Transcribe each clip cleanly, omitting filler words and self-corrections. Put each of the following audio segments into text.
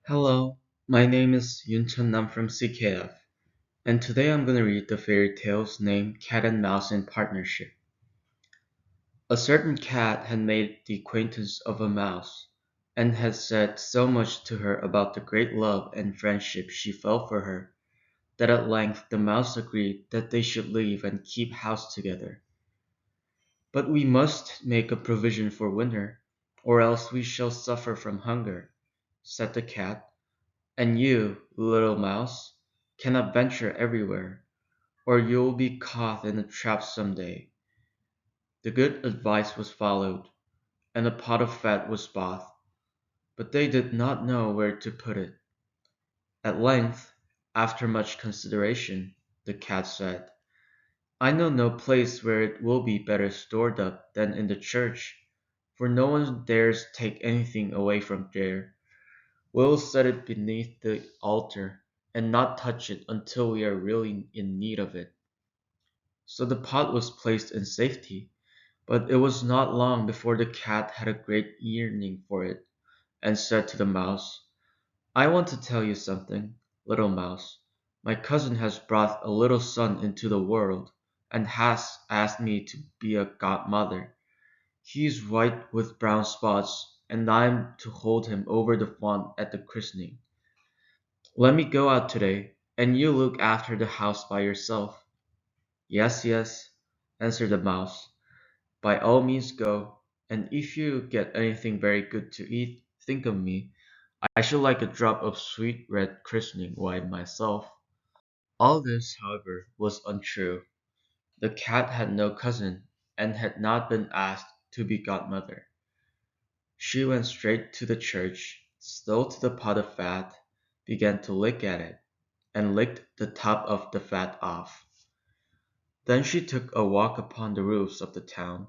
Hello, my name is Younchan. I'm from CKF, and today I'm going to read the fairy tales named Cat and Mouse in Partnership. A certain cat had made the acquaintance of a mouse, and had said so much to her about the great love and friendship she felt for her, that at length the mouse agreed that they should leave and keep house together. But we must make a provision for winter, or else we shall suffer from hunger, said the cat. And you, little mouse, cannot venture everywhere, or you'll be caught in a trap some day. The good advice was followed, and a pot of fat was bought, but they did not know where to put it. At length, after much consideration, the cat said, I know no place where it will be better stored up than in the church, for no one dares take anything away from there. We'll set it beneath the altar, and not touch it until we are really in need of it. So the pot was placed in safety, but it was not long before the cat had a great yearning for it, and said to the mouse, I want to tell you something, little mouse. My cousin has brought a little son into the world, and has asked me to be a godmother. He is white with brown spots, and I am to hold him over the font at the christening. Let me go out today, and you look after the house by yourself. Yes, yes, answered the mouse. By all means go, and if you get anything very good to eat, think of me. I should like a drop of sweet red christening wine myself. All this, however, was untrue. The cat had no cousin, and had not been asked to be godmother. She went straight to the church, stole to the pot of fat, began to lick at it, and licked the top of the fat off. Then she took a walk upon the roofs of the town,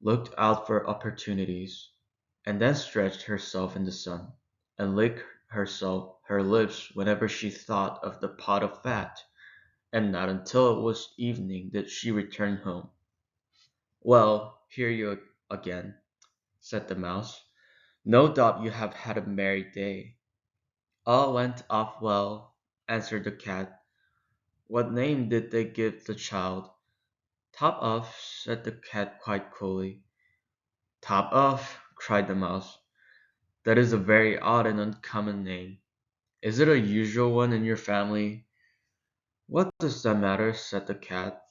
looked out for opportunities, and then stretched herself in the sun, and licked herself her lips whenever she thought of the pot of fat, and not until it was evening did she return home. Well, here you again, said the mouse. No doubt you have had a merry day. All went off well, answered the cat. What name did they give the child? Top off, said the cat quite coolly. Top off, cried the mouse. That is a very odd and uncommon name. Is it a usual one in your family? What does that matter? Said the cat.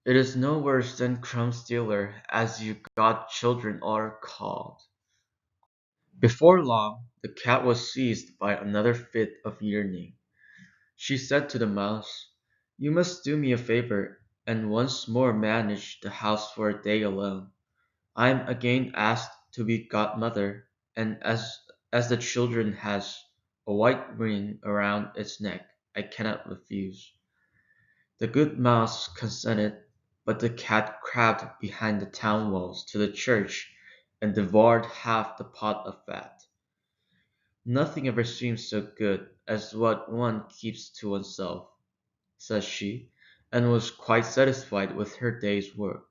It is no worse than crumb stealer, as you godchildren are called. Before long, the cat was seized by another fit of yearning. She said to the mouse, You must do me a favor, and once more manage the house for a day alone. I am again asked to be godmother, and as the children has a white ring around its neck, I cannot refuse. The good mouse consented, but the cat crept behind the town walls to the church, and devoured half the pot of fat. Nothing ever seems so good as what one keeps to oneself, said she, and was quite satisfied with her day's work.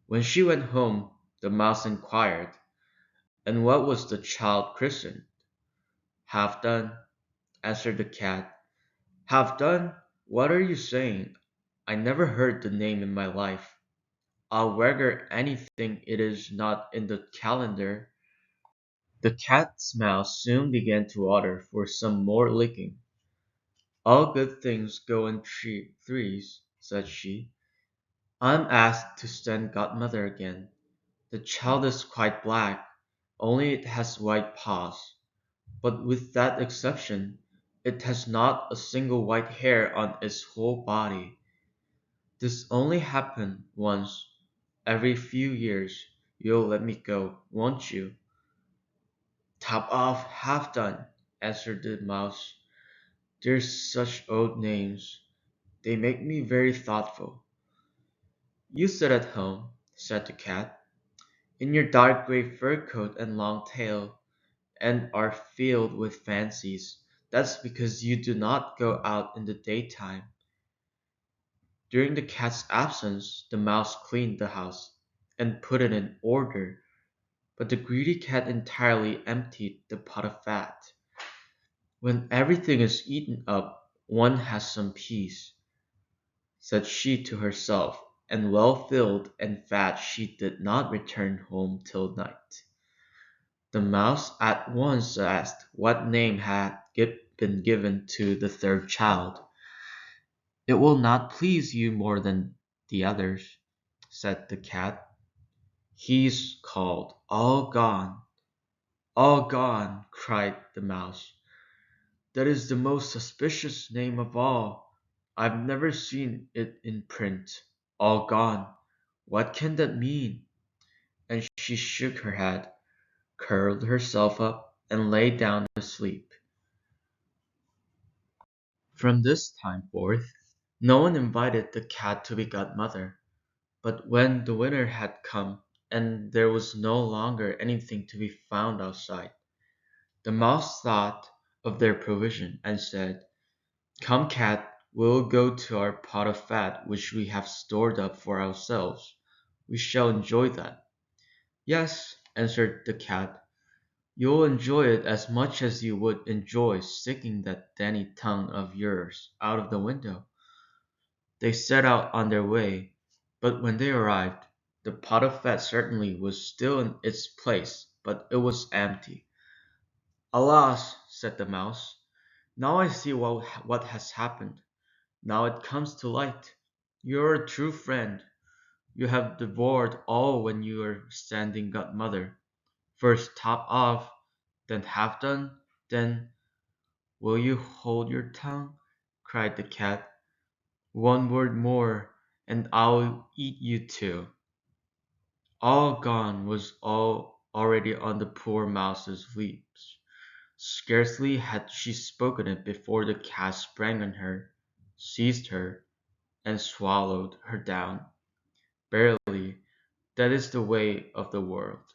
When she went home, the mouse inquired, And what was the child christened? Half done, answered the cat. Half done? What are you saying? I never heard the name in my life. I'll wager anything it is not in the calendar. The cat's mouth soon began to water for some more licking. All good things go in threes, said she. I'm asked to stand godmother again. The child is quite black, only it has white paws. But with that exception, it has not a single white hair on its whole body. This only happened once every few years. You'll let me go, won't you? Top off, half done, answered the mouse. They're such old names. They make me very thoughtful. You sit at home, said the cat, in your dark gray fur coat and long tail, and are filled with fancies. That's because you do not go out in the daytime. During the cat's absence, the mouse cleaned the house, and put it in order, but the greedy cat entirely emptied the pot of fat. When everything is eaten up, one has some peace, said she to herself, and well filled and fat she did not return home till night. The mouse at once asked what name had been given to the third child. "It will not please you more than the others," said the cat. "He's called All Gone." "All Gone!" cried the mouse. "That is the most suspicious name of all. I've never seen it in print. All gone. What can that mean?" And she shook her head, curled herself up, and lay down to sleep. From this time forth, no one invited the cat to be godmother. But when the winter had come, and there was no longer anything to be found outside, the mouse thought of their provision, and said, "Come, cat, we'll go to our pot of fat which we have stored up for ourselves. We shall enjoy that." "Yes," answered the cat, "you'll enjoy it as much as you would enjoy sticking that dainty tongue of yours out of the window." They set out on their way, but when they arrived, the pot of fat certainly was still in its place, but it was empty. "Alas!" said the mouse, "now I see what has happened. Now it comes to light. You are a true friend. You have devoured all when you were standing godmother. First top off, then half done, then—" "Will you hold your tongue?" cried the cat. "One word more, and I'll eat you too." All gone was all already on the poor mouse's lips. Scarcely had she spoken it before the cat sprang on her, seized her, and swallowed her down. Verily, that is the way of the world.